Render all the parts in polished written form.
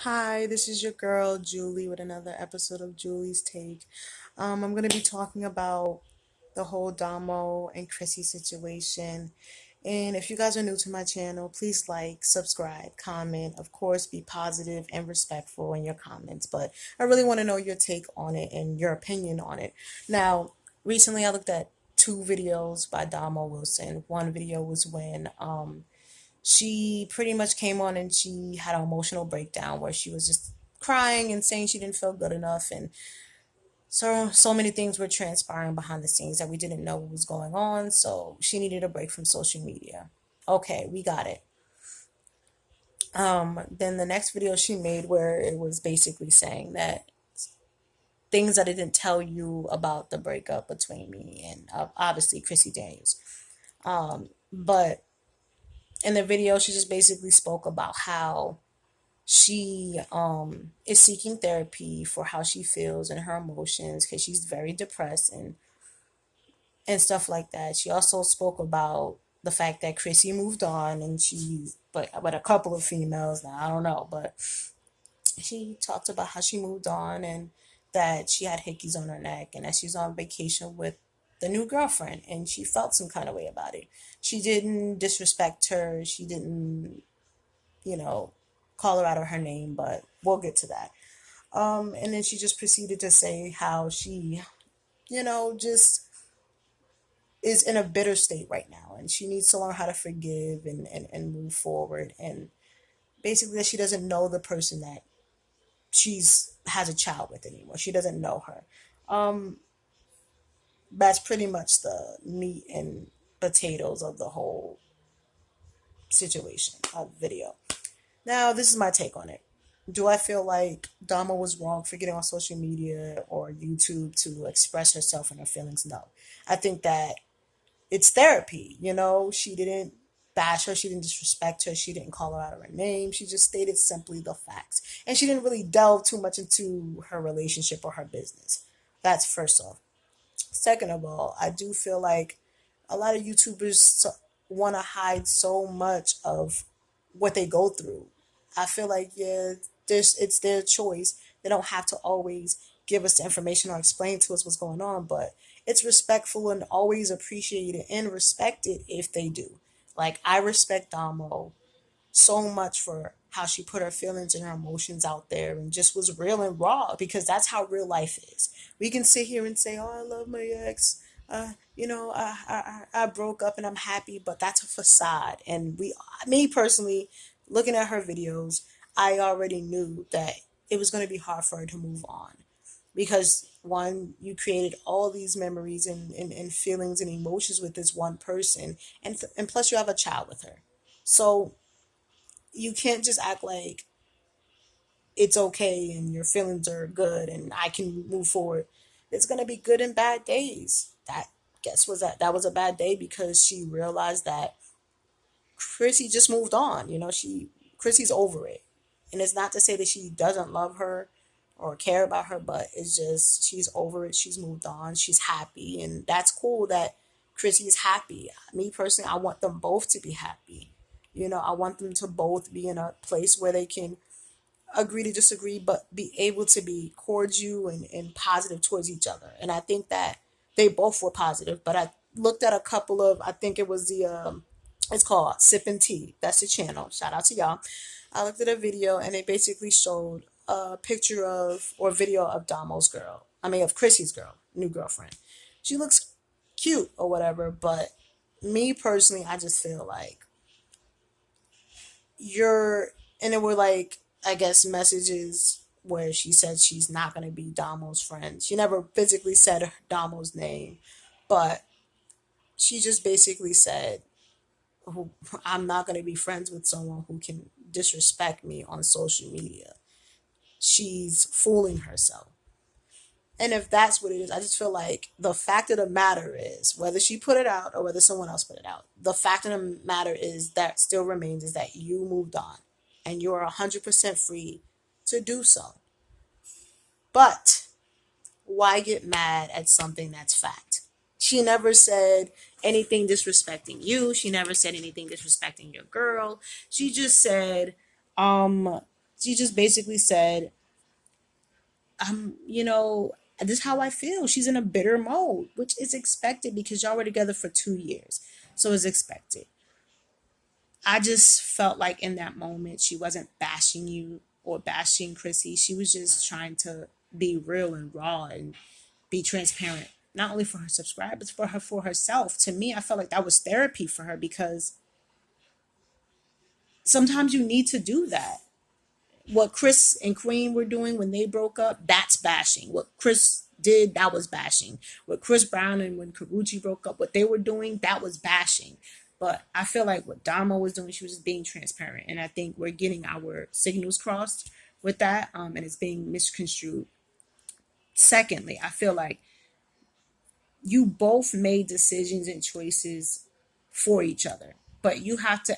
Hi, this is your girl Julie with another episode of Julie's Take. I'm going to be talking about the whole Domo and Chrissy situation. And if you guys are new to my channel, please like, subscribe, comment. Of course, be positive and respectful in your comments. But I really want to know your take on it and your opinion on it. Now, recently I looked at two videos by Domo Wilson. One video was when she pretty much came on and she had an emotional breakdown where she was just crying and saying she didn't feel good enough, and so many things were transpiring behind the scenes that we didn't know what was going on, so she needed a break from social media. Okay, we got it. Then the next video she made where it was basically saying that things that I didn't tell you about the breakup between me and obviously Chrissy Daniels. But in the video she just basically spoke about how she is seeking therapy for how she feels and her emotions because she's very depressed and stuff like that. She also spoke about the fact that Chrissy moved on and she but a couple of females now I don't know, but she talked about how she moved on and that she had hickeys on her neck and that she's on vacation with the new girlfriend and she felt some kind of way about it. She didn't disrespect her. She didn't, you know, call her out of her name, but we'll get to that. And then she just proceeded to say how she, just is in a bitter state right now and she needs to learn how to forgive and move forward. And basically that she doesn't know the person that she's has a child with anymore. She doesn't know her. That's pretty much the meat and potatoes of the whole situation of video. Now, this is my take on it. Do I feel like Dama was wrong for getting on social media or YouTube to express herself and her feelings? No. I think that it's therapy. She didn't bash her, she didn't disrespect her, she didn't call her out of her name. She just stated simply the facts. And she didn't really delve too much into her relationship or her business. That's first off. Second of all, I do feel like a lot of YouTubers want to hide so much of what they go through. I feel like, yeah, it's their choice. They don't have to always give us the information or explain to us what's going on, but it's respectful and always appreciated and respected if they do. Like, I respect Damo so much for how she put her feelings and her emotions out there and just was real and raw, because that's how real life is. We can sit here and say, "Oh, I love my ex. I broke up and I'm happy," but that's a facade. And me personally, looking at her videos, I already knew that it was going to be hard for her to move on because one, you created all these memories and feelings and emotions with this one person, and plus you have a child with her. So you can't just act like it's okay and your feelings are good and I can move forward. It's gonna be good and bad days. That was a bad day because she realized that Chrissy just moved on. Chrissy's over it. And it's not to say that she doesn't love her or care about her, but it's just she's over it. She's moved on. She's happy. And that's cool that Chrissy is happy. Me personally, I want them both to be happy. I want them to both be in a place where they can agree to disagree, but be able to be cordial and positive towards each other. And I think that they both were positive. But I looked at a couple of, I think it was it's called Sipping Tea. That's the channel. Shout out to y'all. I looked at a video and it basically showed a picture of or video of Damo's girl. I mean, of Chrissy's girl, new girlfriend. She looks cute or whatever, but me personally, I just feel like you're and it were like, I guess, messages where she said she's not going to be Damo's friend. She never physically said Damo's name, but she just basically said, I'm not going to be friends with someone who can disrespect me on social media. She's fooling herself. And if that's what it is, I just feel like the fact of the matter is, whether she put it out or whether someone else put it out, the fact of the matter is that still remains is that you moved on and you're 100% free to do so. But why get mad at something that's fact? She never said anything disrespecting you. She never said anything disrespecting your girl. She just said, um, She just basically said, you know, this is how I feel. She's in a bitter mode, which is expected because y'all were together for 2 years. So it's expected. I just felt like in that moment, she wasn't bashing you or bashing Chrissy. She was just trying to be real and raw and be transparent, not only for her subscribers, for herself. To me, I felt like that was therapy for her because sometimes you need to do that. What Chris and Queen were doing when they broke up, that's bashing. What Chris did, that was bashing. What Chris Brown and when Karuchi broke up, what they were doing, that was bashing. But I feel like what Damo was doing, she was just being transparent. And I think we're getting our signals crossed with that, and it's being misconstrued. Secondly, I feel like you both made decisions and choices for each other, but you have to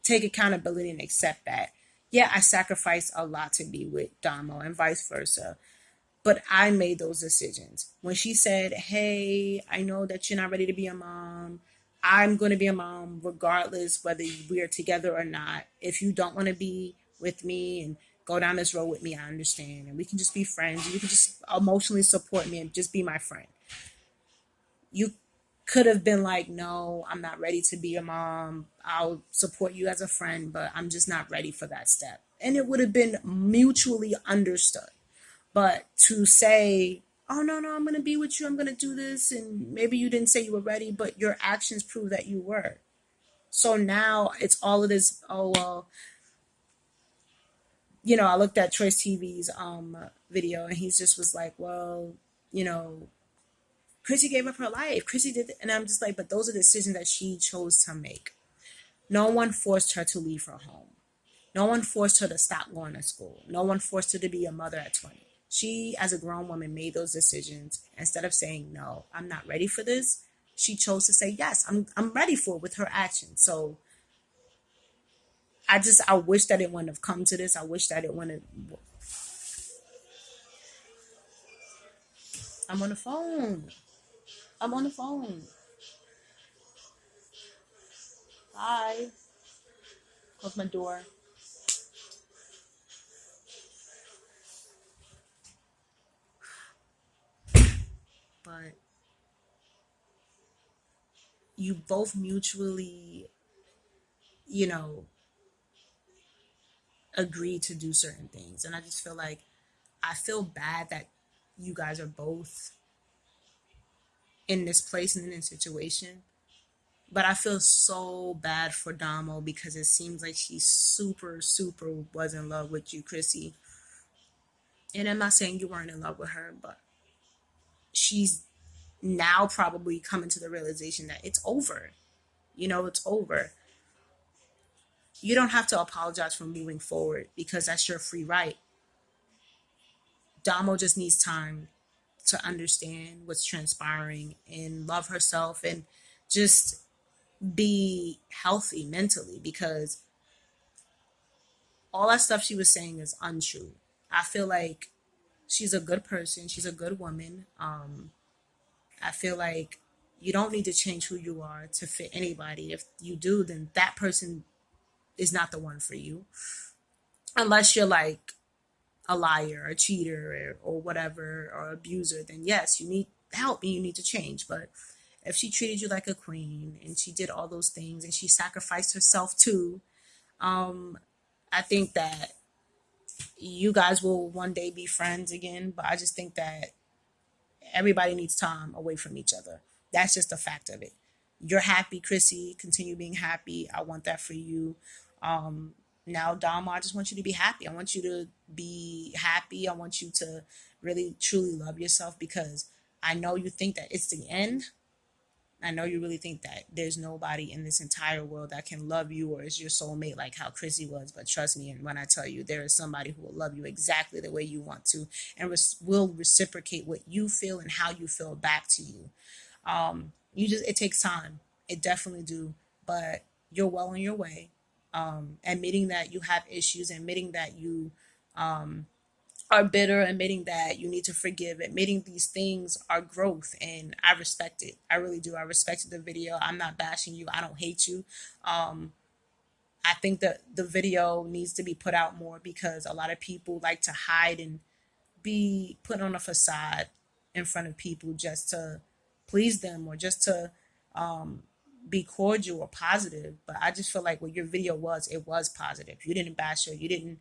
take accountability and accept that. Yeah, I sacrificed a lot to be with Damo and vice versa, but I made those decisions. When she said, "Hey, I know that you're not ready to be a mom. I'm going to be a mom regardless whether we are together or not. If you don't want to be with me and go down this road with me, I understand. And we can just be friends. You can just emotionally support me and just be my friend." You could have been like, "No, I'm not ready to be a mom. I'll support you as a friend, but I'm just not ready for that step." And it would have been mutually understood. But to say, "Oh, no, no, I'm going to be with you. I'm going to do this." And maybe you didn't say you were ready, but your actions prove that you were. So now it's all of this, "Oh, well," I looked at Trace TV's video and he just was like, "Well, you know, Chrissy gave up her life. Chrissy did," and I'm just like, but those are decisions that she chose to make. No one forced her to leave her home. No one forced her to stop going to school. No one forced her to be a mother at 20. She, as a grown woman, made those decisions. Instead of saying, "No, I'm not ready for this," she chose to say, "Yes, I'm ready for it," with her actions. So I wish that it wouldn't have come to this. I wish that it wouldn't have. I'm on the phone. I'm on the phone. Hi. Close my door. But you both mutually, you know, agree to do certain things. And I just feel like I feel bad that you guys are both in this place and in this situation. But I feel so bad for Damo because it seems like she super, super was in love with you, Chrissy. And I'm not saying you weren't in love with her, but she's now probably coming to the realization that it's over. It's over. You don't have to apologize for moving forward because that's your free right. Damo just needs time to understand what's transpiring and love herself and just be healthy mentally because all that stuff she was saying is untrue. I feel like she's a good person, she's a good woman. I feel like you don't need to change who you are to fit anybody. If you do, then that person is not the one for you. Unless you're like a liar, a cheater, or whatever, or abuser, then yes, you need help and you need to change. But if she treated you like a queen and she did all those things and she sacrificed herself too, I think that you guys will one day be friends again. But I just think that everybody needs time away from each other. That's just a fact of it. You're happy, Chrissy. Continue being happy. I want that for you. Now, Dom, I just want you to be happy. I want you to be happy. I want you to really, truly love yourself because I know you think that it's the end. I know you really think that there's nobody in this entire world that can love you or is your soulmate like how Chrissy was. But trust me, and when I tell you, there is somebody who will love you exactly the way you want to and will reciprocate what you feel and how you feel back to you. It takes time. It definitely do. But you're well on your way. Admitting that you have issues, admitting that you are bitter, admitting that you need to forgive, admitting these things are growth, and I respect it. I really do. I respected the video. I'm not bashing you. I don't hate you. I think that the video needs to be put out more because a lot of people like to hide and be put on a facade in front of people just to please them or just to be cordial or positive. But I just feel like what your video was, it was positive. You didn't bash her. You didn't,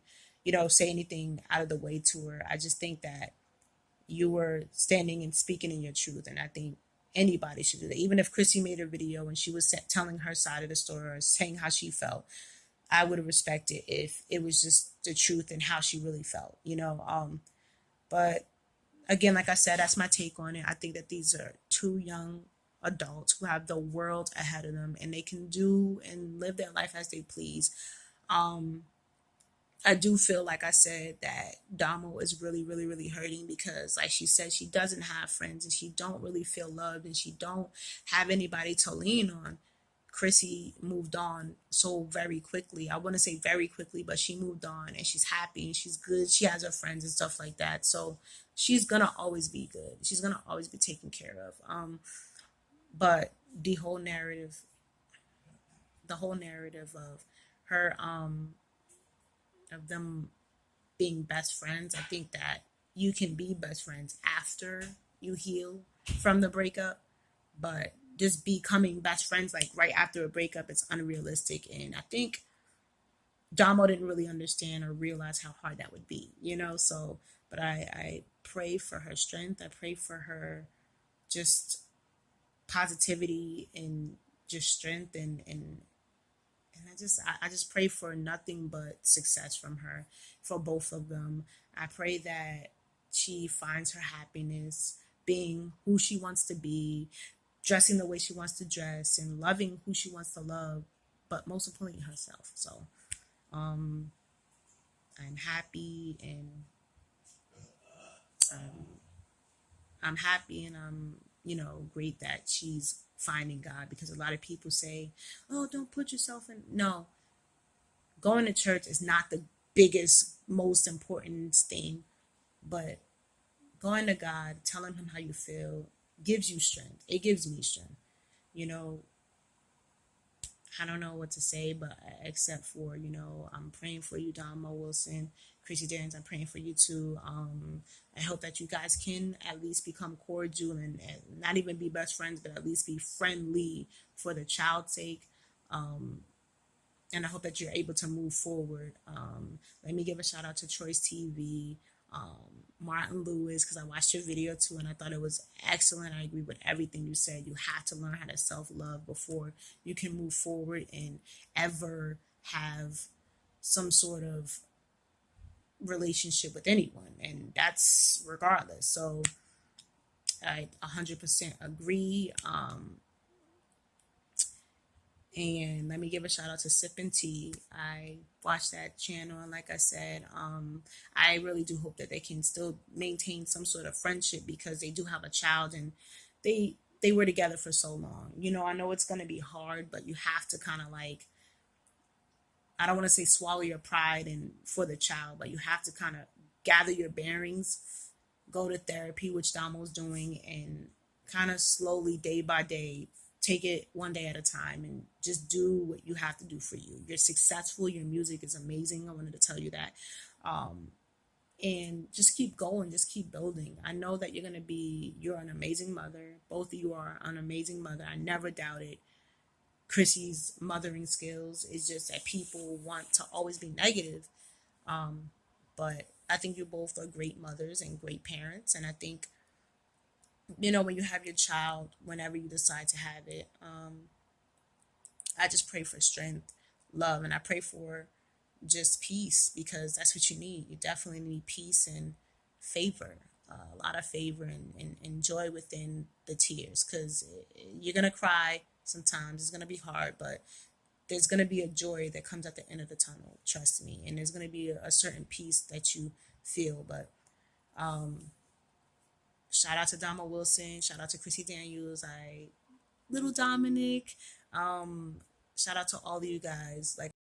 say anything out of the way to her. I just think that you were standing and speaking in your truth. And I think anybody should do that. Even if Chrissy made a video and she was telling her side of the story or saying how she felt, I would have respected if it was just the truth and how she really felt. But again, like I said, that's my take on it. I think that these are two young adults who have the world ahead of them and they can do and live their life as they please. Um, I do feel like I said that Damo is really, really, really hurting because, like she said, she doesn't have friends and she don't really feel loved and she don't have anybody to lean on. Chrissy moved on so very quickly. I want to say very quickly, but she moved on and she's happy and she's good. She has her friends and stuff like that. So she's gonna always be good. She's gonna always be taken care of. But the whole narrative, of her, of them being best friends, I think that you can be best friends after you heal from the breakup, but just becoming best friends like right after a breakup is unrealistic. And I think Damo didn't really understand or realize how hard that would be. So, but I pray for her strength. I pray for her just positivity and just strength and I just pray for nothing but success from her, for both of them. I pray that she finds her happiness being who she wants to be, dressing the way she wants to dress, and loving who she wants to love, but most importantly herself. So um, I'm happy and um, I'm happy and I'm great that she's finding God because a lot of people say, "Oh, don't put yourself in." No, going to church is not the biggest, most important thing, but going to God, telling him how you feel gives you strength. It gives me strength. You know, I don't know what to say, but except for, I'm praying for you, Damo Wilson, Chrissy Darians, I'm praying for you too. I hope that you guys can at least become cordial and not even be best friends, but at least be friendly for the child's sake. Um, and I hope that you're able to move forward. Let me give a shout out to Choice TV, Martin Lewis, because I watched your video too and I thought it was excellent. I agree with everything you said. You have to learn how to self love before you can move forward and ever have some sort of relationship with anyone, and that's regardless. So I 100% agree. And let me give a shout out to Sip and Tea. I watched that channel, and like I said, I really do hope that they can still maintain some sort of friendship because they do have a child, and they were together for so long. I know it's gonna be hard, but you have to kind of like, I don't want to say swallow your pride and for the child, but you have to kind of gather your bearings, go to therapy, which Damo's doing, and kind of slowly, day by day, take it one day at a time and just do what you have to do for you. You're successful. Your music is amazing. I wanted to tell you that. Um, and just keep going, just keep building. I know that you're an amazing mother. Both of you are an amazing mother. I never doubted Chrissy's mothering skills. It's just that people want to always be negative. Um, but I think you both are great mothers and great parents. And I think, when you have your child, whenever you decide to have it, I just pray for strength, love, and I pray for just peace because that's what you need. You definitely need peace and favor, a lot of favor and joy within the tears because you're going to cry sometimes. It's going to be hard, but there's going to be a joy that comes at the end of the tunnel. Trust me. And there's going to be a certain peace that you feel. But shout out to Dama Wilson. Shout out to Chrissy Daniels. Little Dominic. Um, shout out to all of you guys. Like